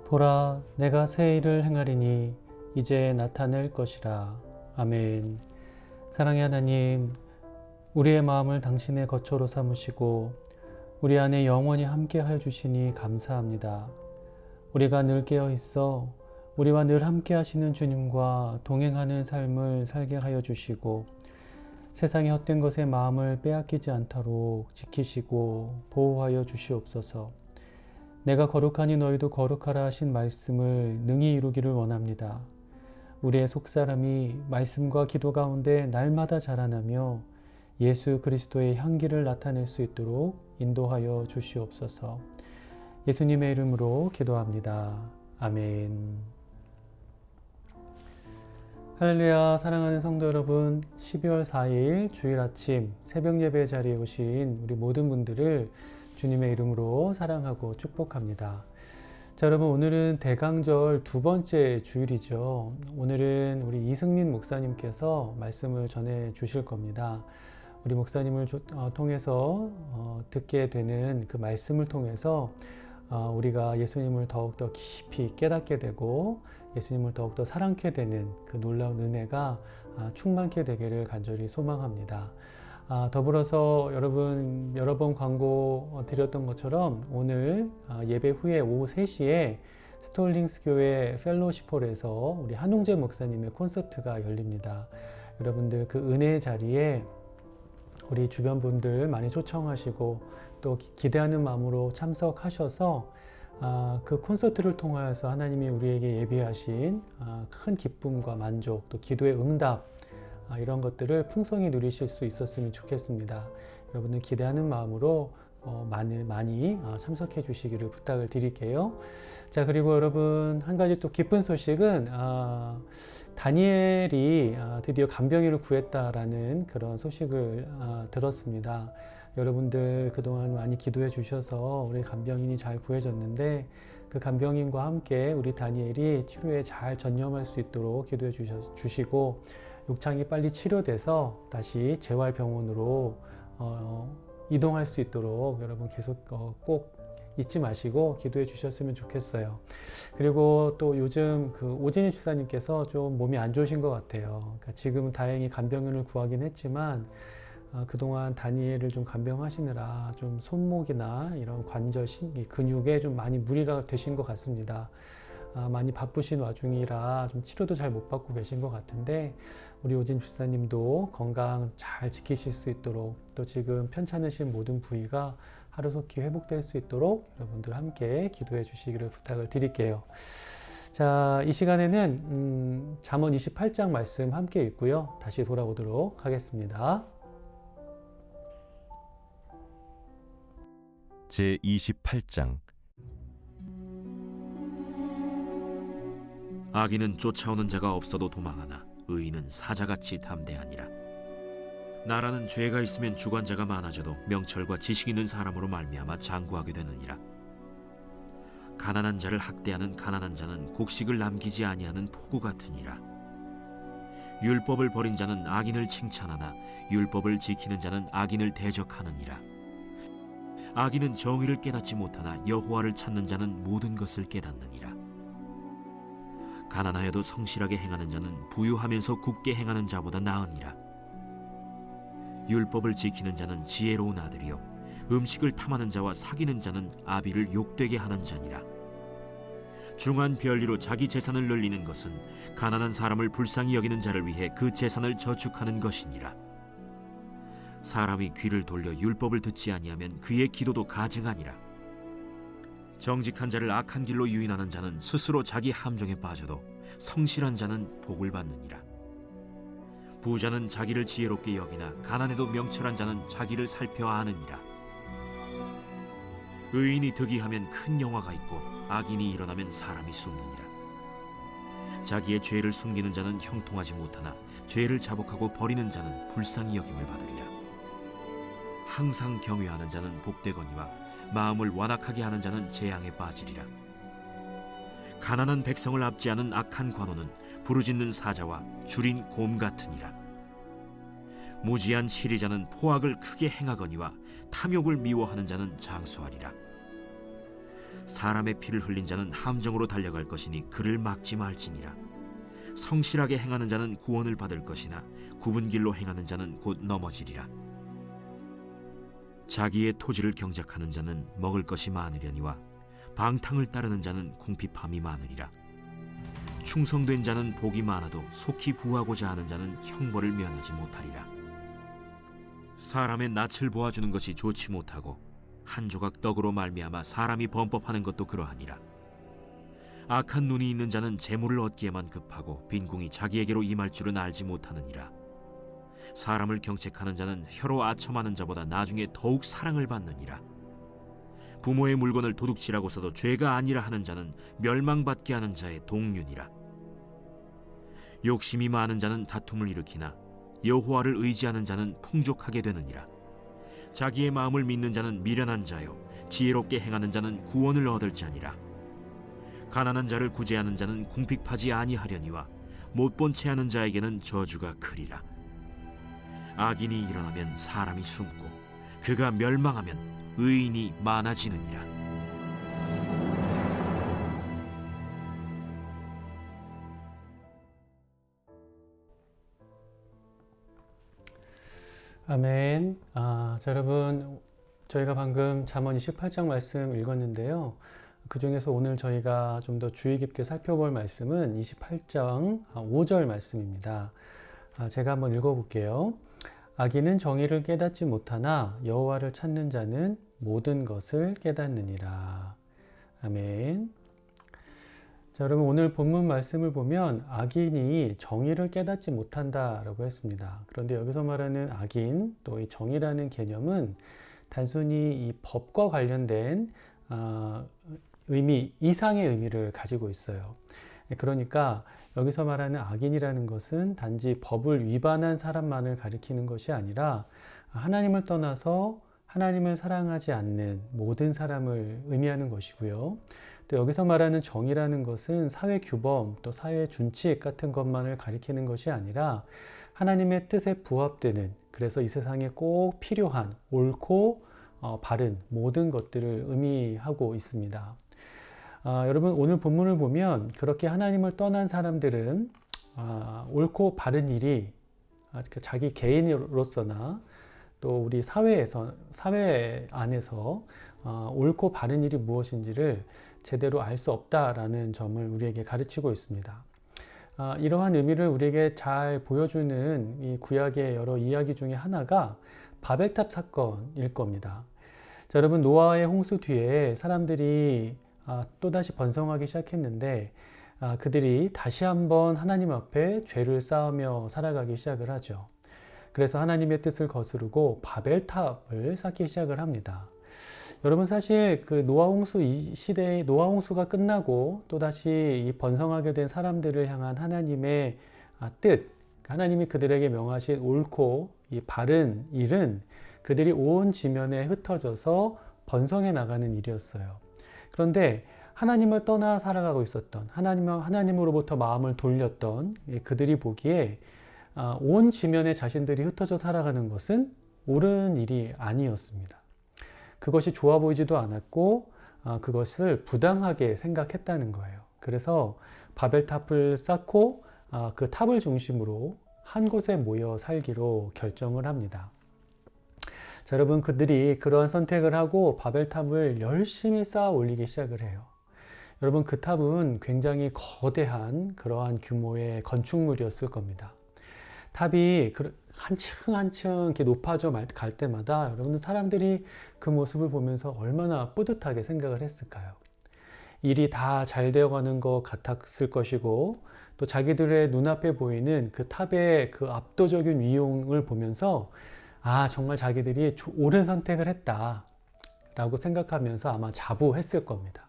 보라, 내가 새 일을 행하리니 이제 나타낼 것이라. 아멘. 사랑의 하나님, 우리의 마음을 당신의 거처로 삼으시고 우리 안에 영원히 함께하여 주시니 감사합니다. 우리가 늘 깨어 있어 우리와 늘 함께하시는 주님과 동행하는 삶을 살게 하여 주시고 세상의 헛된 것에 마음을 빼앗기지 않도록 지키시고 보호하여 주시옵소서. 내가 거룩하니 너희도 거룩하라 하신 말씀을 능히 이루기를 원합니다. 우리의 속사람이 말씀과 기도 가운데 날마다 자라나며 예수 그리스도의 향기를 나타낼 수 있도록 인도하여 주시옵소서. 예수님의 이름으로 기도합니다. 아멘. 할렐루야. 사랑하는 성도 여러분, 12월 4일 주일 아침 새벽 예배 자리에 오신 우리 모든 분들을 주님의 이름으로 사랑하고 축복합니다. 자, 여러분, 오늘은 대강절 두 번째 주일이죠. 오늘은 우리 이승민 목사님께서 말씀을 전해 주실 겁니다. 우리 목사님을 통해서 듣게 되는 그 말씀을 통해서 우리가 예수님을 더욱더 깊이 깨닫게 되고 예수님을 더욱더 사랑케 되는 그 놀라운 은혜가 충만케 되기를 간절히 소망합니다. 더불어서 여러분 여러 번 광고 드렸던 것처럼 오늘 예배 후에 오후 3시에 스톨링스 교회 펠로시폴에서 우리 한웅재 목사님의 콘서트가 열립니다. 여러분들 그 은혜의 자리에 우리 주변 분들 많이 초청하시고 또 기대하는 마음으로 참석하셔서 그 콘서트를 통하여서 하나님이 우리에게 예비하신 큰 기쁨과 만족, 또 기도의 응답, 이런 것들을 풍성히 누리실 수 있었으면 좋겠습니다. 여러분들 기대하는 마음으로 많이 참석해 주시기를 부탁을 드릴게요. 자, 그리고 여러분 한 가지 또 기쁜 소식은 다니엘이 드디어 간병인을 구했다라는 그런 소식을 들었습니다. 여러분들 그동안 많이 기도해 주셔서 우리 간병인이 잘 구해졌는데 그 간병인과 함께 우리 다니엘이 치료에 잘 전념할 수 있도록 기도해 주시고 욕창이 빨리 치료돼서 다시 재활병원으로 이동할 수 있도록 여러분 계속 꼭 잊지 마시고 기도해 주셨으면 좋겠어요. 그리고 또 요즘 그 오진희 집사님께서 좀 몸이 안 좋으신 것 같아요. 그러니까 지금 다행히 간병인을 구하긴 했지만 그동안 다니엘을 좀 간병하시느라 좀 손목이나 이런 관절, 근육에 좀 많이 무리가 되신 것 같습니다. 많이 바쁘신 와중이라 좀 치료도 잘 못 받고 계신 것 같은데 우리 오진 집사님도 건강 잘 지키실 수 있도록 또 지금 편찮으신 모든 부위가 하루속히 회복될 수 있도록 여러분들 함께 기도해 주시기를 부탁을 드릴게요. 자, 이 시간에는 잠언 28장 말씀 함께 읽고요. 다시 돌아오도록 하겠습니다. 제28장 악인은 쫓아오는 자가 없어도 도망하나 의인은 사자같이 담대하니라. 나라는 죄가 있으면 주관자가 많아져도 명철과 지식 있는 사람으로 말미암아 장구하게 되느니라. 가난한 자를 학대하는 가난한 자는 곡식을 남기지 아니하는 포구 같으니라. 율법을 버린 자는 악인을 칭찬하나 율법을 지키는 자는 악인을 대적하느니라. 악인은 정의를 깨닫지 못하나 여호와를 찾는 자는 모든 것을 깨닫느니라. 가난하여도 성실하게 행하는 자는 부유하면서 굳게 행하는 자보다 나으니라. 율법을 지키는 자는 지혜로운 아들이요 음식을 탐하는 자와 사귀는 자는 아비를 욕되게 하는 자니라. 중한 별리로 자기 재산을 늘리는 것은 가난한 사람을 불쌍히 여기는 자를 위해 그 재산을 저축하는 것이니라. 사람이 귀를 돌려 율법을 듣지 아니하면 그의 기도도 가증하니라. 정직한 자를 악한 길로 유인하는 자는 스스로 자기 함정에 빠져도 성실한 자는 복을 받느니라. 부자는 자기를 지혜롭게 여기나 가난해도 명철한 자는 자기를 살펴 아느니라. 의인이 득이하면 큰 영화가 있고 악인이 일어나면 사람이 숨느니라. 자기의 죄를 숨기는 자는 형통하지 못하나 죄를 자복하고 버리는 자는 불쌍히 여김을 받으리라. 항상 경외하는 자는 복되거니와 마음을 완악하게 하는 자는 재앙에 빠지리라. 가난한 백성을 압제하는 악한 관원은 부르짖는 사자와 줄인 곰 같으니라. 무지한 치리자는 포악을 크게 행하거니와 탐욕을 미워하는 자는 장수하리라. 사람의 피를 흘린 자는 함정으로 달려갈 것이니 그를 막지 말지니라. 성실하게 행하는 자는 구원을 받을 것이나 굽은 길로 행하는 자는 곧 넘어지리라. 자기의 토지를 경작하는 자는 먹을 것이 많으려니와 방탕을 따르는 자는 궁핍함이 많으리라. 충성된 자는 복이 많아도 속히 부하고자 하는 자는 형벌을 면하지 못하리라. 사람의 낯을 보아주는 것이 좋지 못하고 한 조각 떡으로 말미암아 사람이 범법하는 것도 그러하니라. 악한 눈이 있는 자는 재물을 얻기에만 급하고 빈궁이 자기에게로 임할 줄은 알지 못하느니라. 사람을 경책하는 자는 혀로 아첨하는 자보다 나중에 더욱 사랑을 받느니라. 부모의 물건을 도둑질하고서도 죄가 아니라 하는 자는 멸망받게 하는 자의 동류니라. 욕심이 많은 자는 다툼을 일으키나 여호와를 의지하는 자는 풍족하게 되느니라. 자기의 마음을 믿는 자는 미련한 자요 지혜롭게 행하는 자는 구원을 얻을지니라. 가난한 자를 구제하는 자는 궁핍하지 아니하려니와 못본 채 하는 자에게는 저주가 크리라. 악인이 일어나면 사람이 숨고 그가 멸망하면 의인이 많아지느니라. 아멘. 자, 여러분, 저희가 방금 잠언 28장 말씀 읽었는데요. 그 중에서 오늘 저희가 좀 더 주의 깊게 살펴볼 말씀은 28장 5절 말씀입니다. 제가 한번 읽어볼게요. 악인은 정의를 깨닫지 못하나 여호와를 찾는 자는 모든 것을 깨닫느니라. 아멘. 자, 여러분, 오늘 본문 말씀을 보면 악인이 정의를 깨닫지 못한다라고 했습니다. 그런데 여기서 말하는 악인, 또 이 정의라는 개념은 단순히 이 법과 관련된 의미 이상의 의미를 가지고 있어요. 그러니까 여기서 말하는 악인이라는 것은 단지 법을 위반한 사람만을 가리키는 것이 아니라 하나님을 떠나서 하나님을 사랑하지 않는 모든 사람을 의미하는 것이고요. 또 여기서 말하는 정의라는 것은 사회 규범, 또 사회 준칙 같은 것만을 가리키는 것이 아니라 하나님의 뜻에 부합되는, 그래서 이 세상에 꼭 필요한 옳고 바른 모든 것들을 의미하고 있습니다. 여러분, 오늘 본문을 보면 그렇게 하나님을 떠난 사람들은 옳고 바른 일이 자기 개인으로서나 또 우리 사회 안에서 옳고 바른 일이 무엇인지를 제대로 알 수 없다라는 점을 우리에게 가르치고 있습니다. 이러한 의미를 우리에게 잘 보여주는 이 구약의 여러 이야기 중에 하나가 바벨탑 사건일 겁니다. 자, 여러분, 노아의 홍수 뒤에 사람들이 또다시 번성하기 시작했는데 그들이 다시 한번 하나님 앞에 죄를 쌓으며 살아가기 시작을 하죠. 그래서 하나님의 뜻을 거스르고 바벨탑을 쌓기 시작을 합니다. 여러분, 사실 그 노아 홍수 이 시대의 노아 홍수가 끝나고 또다시 이 번성하게 된 사람들을 향한 하나님의 뜻, 하나님이 그들에게 명하신 옳고 이 바른 일은 그들이 온 지면에 흩어져서 번성해 나가는 일이었어요. 그런데 하나님을 떠나 살아가고 있었던 하나님으로부터 마음을 돌렸던 그들이 보기에 온 지면에 자신들이 흩어져 살아가는 것은 옳은 일이 아니었습니다. 그것이 좋아 보이지도 않았고 그것을 부당하게 생각했다는 거예요. 그래서 바벨탑을 쌓고 그 탑을 중심으로 한 곳에 모여 살기로 결정을 합니다. 자, 여러분, 그들이 그러한 선택을 하고 바벨탑을 열심히 쌓아 올리기 시작을 해요. 여러분, 그 탑은 굉장히 거대한 그러한 규모의 건축물이었을 겁니다. 탑이 한층 한층 이렇게 높아져 갈 때마다 여러분, 사람들이 그 모습을 보면서 얼마나 뿌듯하게 생각을 했을까요? 일이 다 잘 되어가는 것 같았을 것이고, 또 자기들의 눈앞에 보이는 그 탑의 그 압도적인 위용을 보면서 정말 자기들이 옳은 선택을 했다라고 생각하면서 아마 자부했을 겁니다.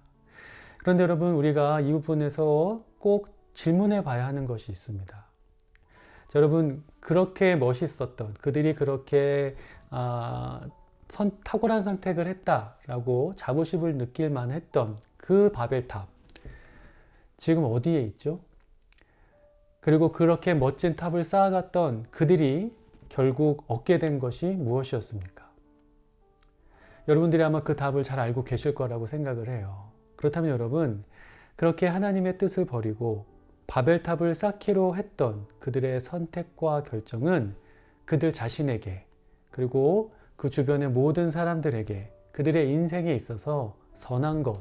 그런데 여러분, 우리가 이 부분에서 꼭 질문해 봐야 하는 것이 있습니다. 자, 여러분, 그렇게 멋있었던 그들이 그렇게 탁월한 선택을 했다라고 자부심을 느낄 만했던 그 바벨탑, 지금 어디에 있죠? 그리고 그렇게 멋진 탑을 쌓아갔던 그들이 결국 얻게 된 것이 무엇이었습니까? 여러분들이 아마 그 답을 잘 알고 계실 거라고 생각을 해요. 그렇다면 여러분, 그렇게 하나님의 뜻을 버리고 바벨탑을 쌓기로 했던 그들의 선택과 결정은 그들 자신에게, 그리고 그 주변의 모든 사람들에게 그들의 인생에 있어서 선한 것,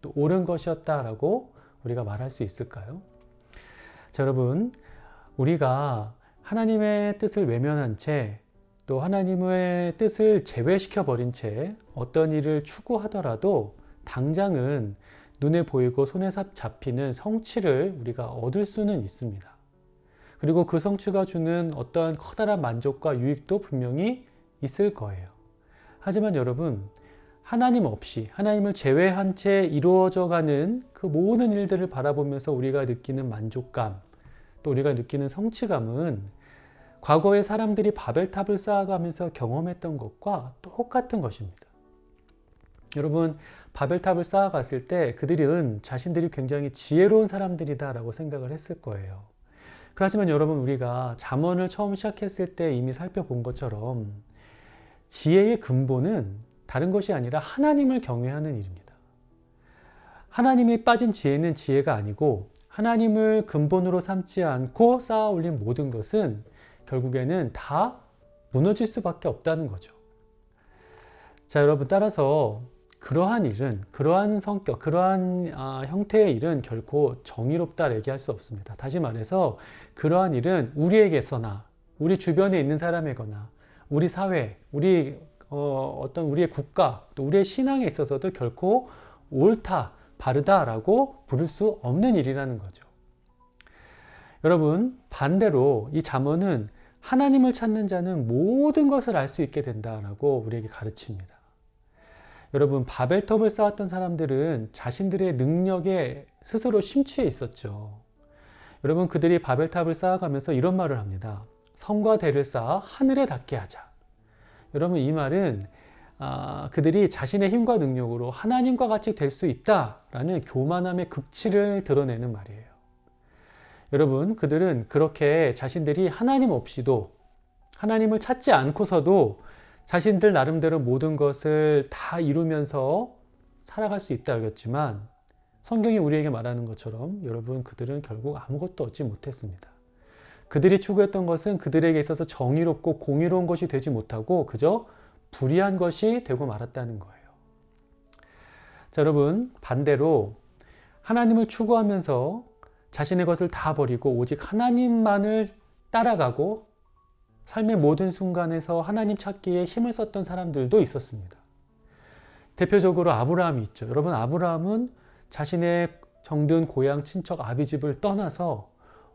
또 옳은 것이었다라고 우리가 말할 수 있을까요? 자, 여러분, 우리가 하나님의 뜻을 외면한 채, 또 하나님의 뜻을 제외시켜 버린 채 어떤 일을 추구하더라도 당장은 눈에 보이고 손에 잡히는 성취를 우리가 얻을 수는 있습니다. 그리고 그 성취가 주는 어떤 커다란 만족과 유익도 분명히 있을 거예요. 하지만 여러분, 하나님 없이, 하나님을 제외한 채 이루어져가는 그 모든 일들을 바라보면서 우리가 느끼는 만족감, 또 우리가 느끼는 성취감은 과거의 사람들이 바벨탑을 쌓아가면서 경험했던 것과 똑같은 것입니다. 여러분, 바벨탑을 쌓아갔을 때 그들은 자신들이 굉장히 지혜로운 사람들이다라고 생각을 했을 거예요. 그렇지만 여러분, 우리가 잠언을 처음 시작했을 때 이미 살펴본 것처럼 지혜의 근본은 다른 것이 아니라 하나님을 경외하는 일입니다. 하나님이 빠진 지혜는 지혜가 아니고, 하나님을 근본으로 삼지 않고 쌓아 올린 모든 것은 결국에는 다 무너질 수밖에 없다는 거죠. 자, 여러분, 따라서 그러한 일은, 그러한 성격, 그러한 형태의 일은 결코 정의롭다 얘기할 수 없습니다. 다시 말해서 그러한 일은 우리에게서나 우리 주변에 있는 사람에거나 우리 사회, 어떤 우리의 국가, 또 우리의 신앙에 있어서도 결코 옳다, 바르다라고 부를 수 없는 일이라는 거죠. 여러분, 반대로 이 잠언은 하나님을 찾는 자는 모든 것을 알 수 있게 된다라고 우리에게 가르칩니다. 여러분, 바벨탑을 쌓았던 사람들은 자신들의 능력에 스스로 심취해 있었죠. 여러분, 그들이 바벨탑을 쌓아가면서 이런 말을 합니다. 성과 대를 쌓아 하늘에 닿게 하자. 여러분, 이 말은 그들이 자신의 힘과 능력으로 하나님과 같이 될 수 있다라는 교만함의 극치를 드러내는 말이에요. 여러분, 그들은 그렇게 자신들이 하나님 없이도, 하나님을 찾지 않고서도 자신들 나름대로 모든 것을 다 이루면서 살아갈 수 있다 여겼지만, 성경이 우리에게 말하는 것처럼 여러분, 그들은 결국 아무것도 얻지 못했습니다. 그들이 추구했던 것은 그들에게 있어서 정의롭고 공의로운 것이 되지 못하고 그저 불의한 것이 되고 말았다는 거예요. 자, 여러분, 반대로 하나님을 추구하면서 자신의 것을 다 버리고 오직 하나님만을 따라가고 삶의 모든 순간에서 하나님 찾기에 힘을 썼던 사람들도 있었습니다. 대표적으로 아브라함이 있죠. 여러분, 아브라함은 자신의 정든 고향 친척 아비집을 떠나서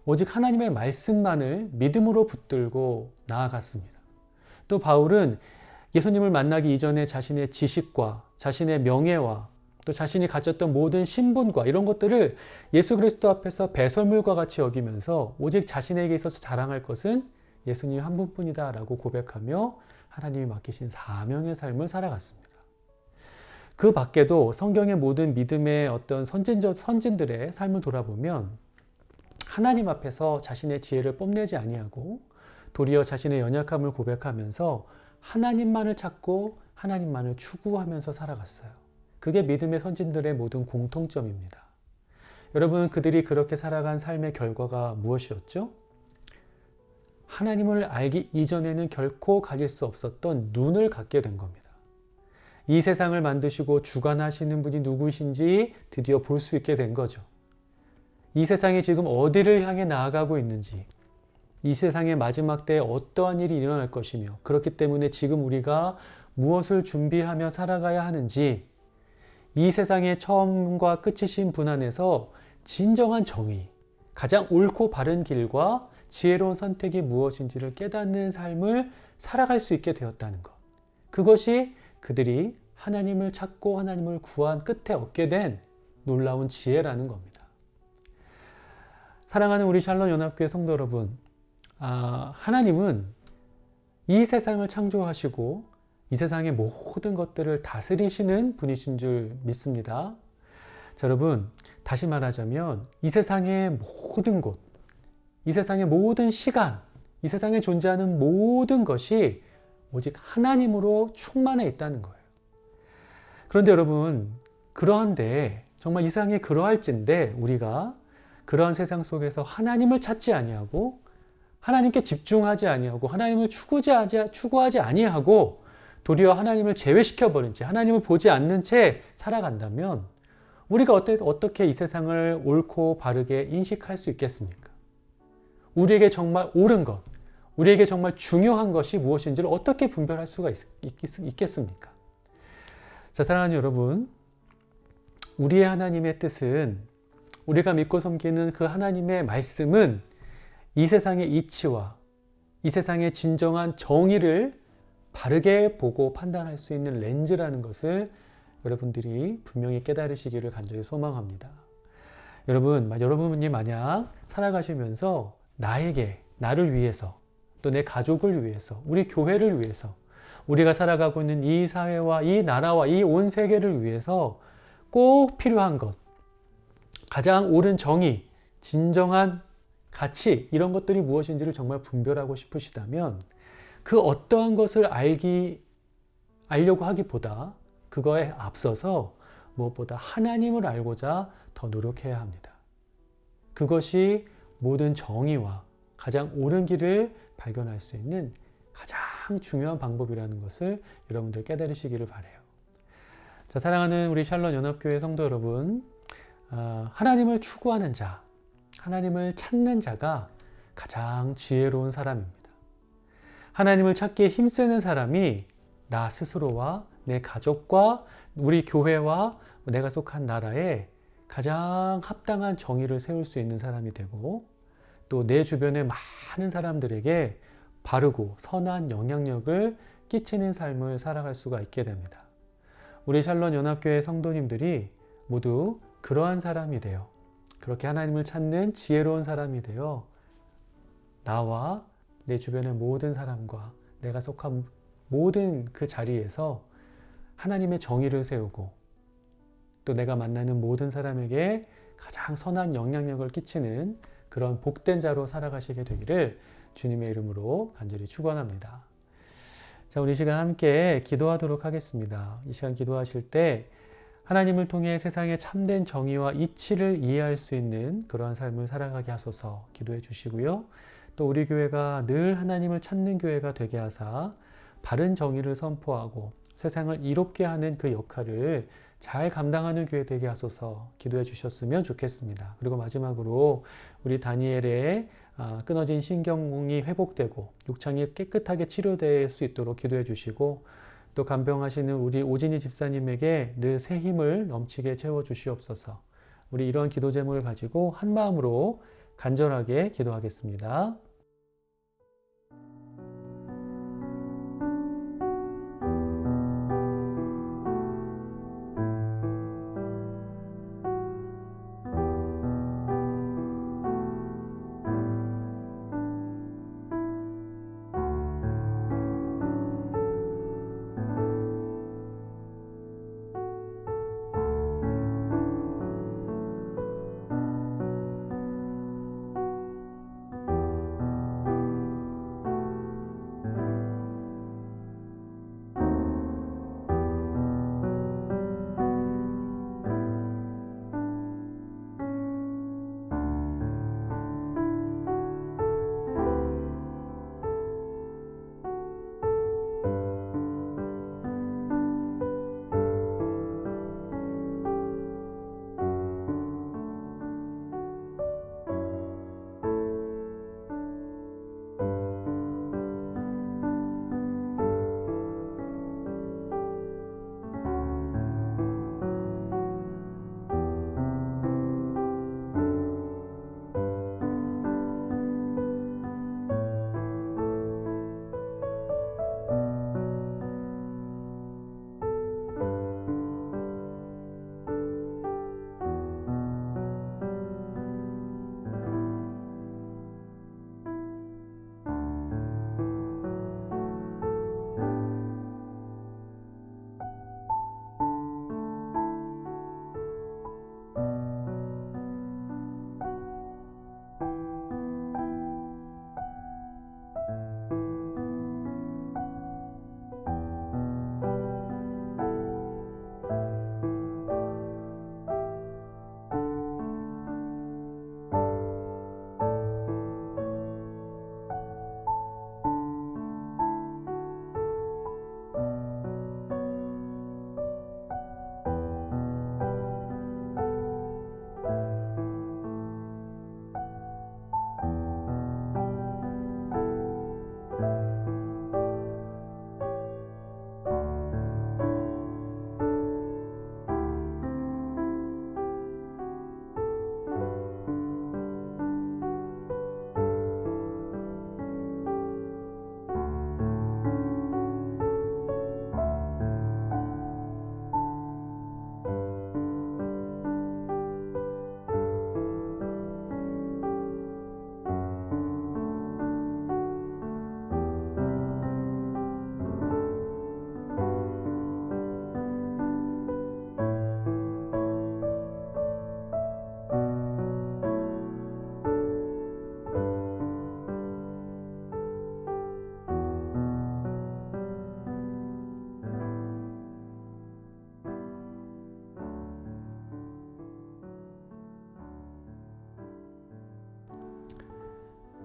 오직 하나님의 말씀만을 믿음으로 붙들고 나아갔습니다. 또 바울은 예수님을 만나기 이전에 자신의 지식과 자신의 명예와 또 자신이 가졌던 모든 신분과 이런 것들을 예수 그리스도 앞에서 배설물과 같이 여기면서 오직 자신에게 있어서 자랑할 것은 예수님 한 분뿐이다 라고 고백하며 하나님이 맡기신 사명의 삶을 살아갔습니다. 그 밖에도 성경의 모든 믿음의 어떤 선진들의 삶을 돌아보면 하나님 앞에서 자신의 지혜를 뽐내지 아니하고 도리어 자신의 연약함을 고백하면서 하나님만을 찾고 하나님만을 추구하면서 살아갔어요. 그게 믿음의 선진들의 모든 공통점입니다. 여러분, 그들이 그렇게 살아간 삶의 결과가 무엇이었죠? 하나님을 알기 이전에는 결코 가질 수 없었던 눈을 갖게 된 겁니다. 이 세상을 만드시고 주관하시는 분이 누구신지 드디어 볼 수 있게 된 거죠. 이 세상이 지금 어디를 향해 나아가고 있는지, 이 세상의 마지막 때에 어떠한 일이 일어날 것이며, 그렇기 때문에 지금 우리가 무엇을 준비하며 살아가야 하는지, 이 세상의 처음과 끝이신 분 안에서 진정한 정의, 가장 옳고 바른 길과 지혜로운 선택이 무엇인지를 깨닫는 삶을 살아갈 수 있게 되었다는 것. 그것이 그들이 하나님을 찾고 하나님을 구한 끝에 얻게 된 놀라운 지혜라는 겁니다. 사랑하는 우리 샬롬 연합교회 성도 여러분, 하나님은 이 세상을 창조하시고 이 세상의 모든 것들을 다스리시는 분이신 줄 믿습니다. 자, 여러분, 다시 말하자면 이 세상의 모든 곳, 이 세상의 모든 시간, 이 세상에 존재하는 모든 것이 오직 하나님으로 충만해 있다는 거예요. 그런데 여러분, 그러한데 정말 이 세상에 그러할진데 우리가 그러한 세상 속에서 하나님을 찾지 아니하고 하나님께 집중하지 아니하고 하나님을 추구하지 아니하고 도리어 하나님을 제외시켜 버린 채 하나님을 보지 않는 채 살아간다면 우리가 어떻게 이 세상을 옳고 바르게 인식할 수 있겠습니까? 우리에게 정말 옳은 것, 우리에게 정말 중요한 것이 무엇인지를 어떻게 분별할 수가 있겠습니까? 자, 사랑하는 여러분, 우리의 하나님의 뜻은 우리가 믿고 섬기는 그 하나님의 말씀은 이 세상의 이치와 이 세상의 진정한 정의를 바르게 보고 판단할 수 있는 렌즈라는 것을 여러분들이 분명히 깨달으시기를 간절히 소망합니다. 여러분이 만약 살아가시면서 나를 위해서 또 내 가족을 위해서 우리 교회를 위해서 우리가 살아가고 있는 이 사회와 이 나라와 이 온 세계를 위해서 꼭 필요한 것, 가장 옳은 정의, 진정한 가치 이런 것들이 무엇인지를 정말 분별하고 싶으시다면 그 어떠한 것을 알려고 하기보다 그거에 앞서서 무엇보다 하나님을 알고자 더 노력해야 합니다. 그것이 모든 정의와 가장 옳은 길을 발견할 수 있는 가장 중요한 방법이라는 것을 여러분들 깨달으시기를 바라요. 자, 사랑하는 우리 샬롯 연합교회 성도 여러분, 하나님을 추구하는 자, 하나님을 찾는 자가 가장 지혜로운 사람입니다. 하나님을 찾기에 힘쓰는 사람이 나 스스로와 내 가족과 우리 교회와 내가 속한 나라에 가장 합당한 정의를 세울 수 있는 사람이 되고 또 내 주변의 많은 사람들에게 바르고 선한 영향력을 끼치는 삶을 살아갈 수가 있게 됩니다. 우리 샬롯 연합교회 성도님들이 모두 그러한 사람이 되어 그렇게 하나님을 찾는 지혜로운 사람이 되어 나와 내 주변의 모든 사람과 내가 속한 모든 그 자리에서 하나님의 정의를 세우고 또 내가 만나는 모든 사람에게 가장 선한 영향력을 끼치는 그런 복된 자로 살아가시게 되기를 주님의 이름으로 간절히 축원합니다. 자, 우리 이 시간 함께 기도하도록 하겠습니다. 이 시간 기도하실 때 하나님을 통해 세상의 참된 정의와 이치를 이해할 수 있는 그러한 삶을 살아가게 하소서 기도해 주시고요. 또 우리 교회가 늘 하나님을 찾는 교회가 되게 하사 바른 정의를 선포하고 세상을 이롭게 하는 그 역할을 잘 감당하는 교회 되게 하소서 기도해 주셨으면 좋겠습니다. 그리고 마지막으로 우리 다니엘의 끊어진 신경이 회복되고 육창이 깨끗하게 치료될 수 있도록 기도해 주시고 또 간병하시는 우리 오진희 집사님에게 늘 새 힘을 넘치게 채워 주시옵소서. 우리 이러한 기도 제목을 가지고 한 마음으로 간절하게 기도하겠습니다.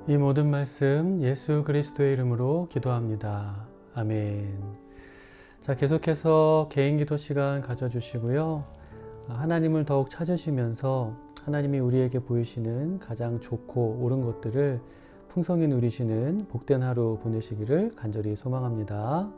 이 모든 말씀 예수 그리스도의 이름으로 기도합니다. 아멘. 자, 계속해서 개인 기도 시간 가져주시고요. 하나님을 더욱 찾으시면서 하나님이 우리에게 보이시는 가장 좋고 옳은 것들을 풍성히 누리시는 복된 하루 보내시기를 간절히 소망합니다.